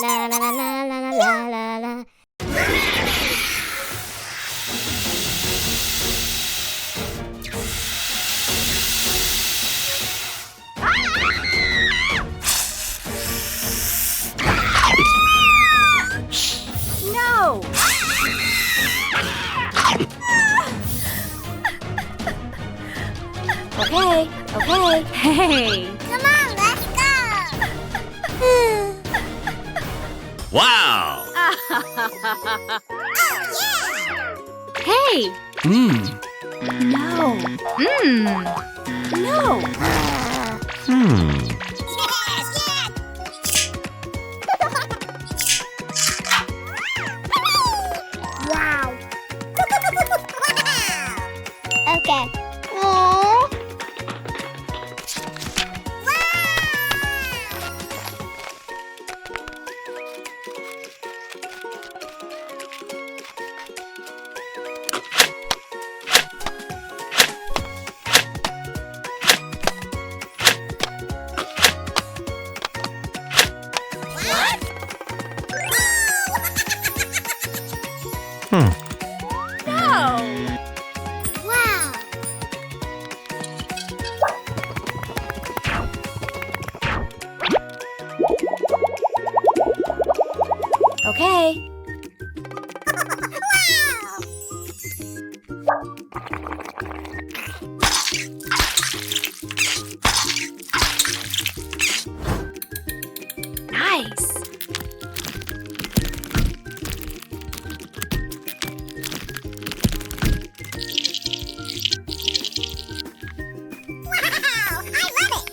La la la la la la la la. No! Okay. Hey! Come on, let's go. Wow! Hey! No! No! Wow. Okay. Aww. No! Wow. Okay. Nice! Wow, I love it.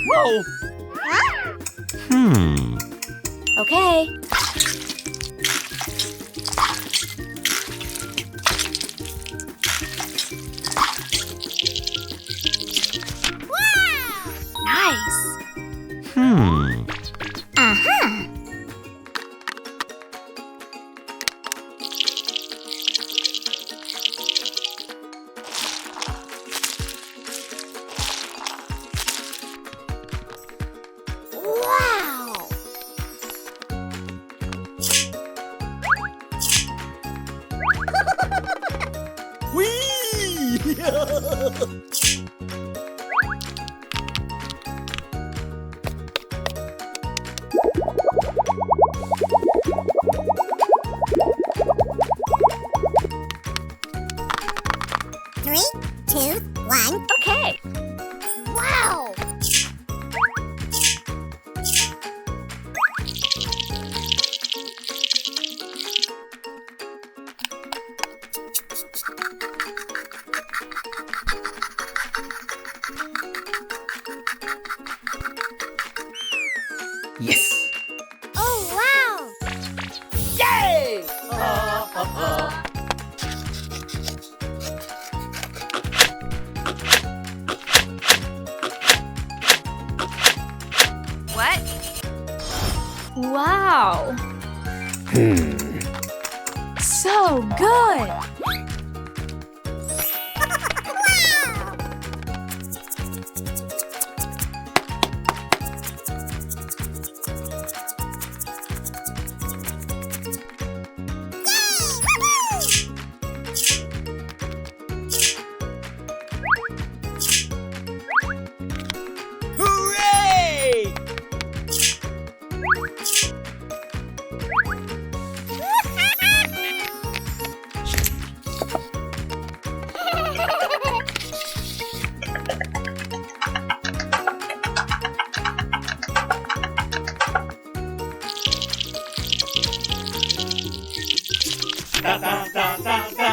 Whoa! Okay. Nice! Uh-huh. Wow. Three, two, one. Okay. Wow. Yes! Oh, wow. Yay! What? Wow! So good! Hooray! Da da da da da.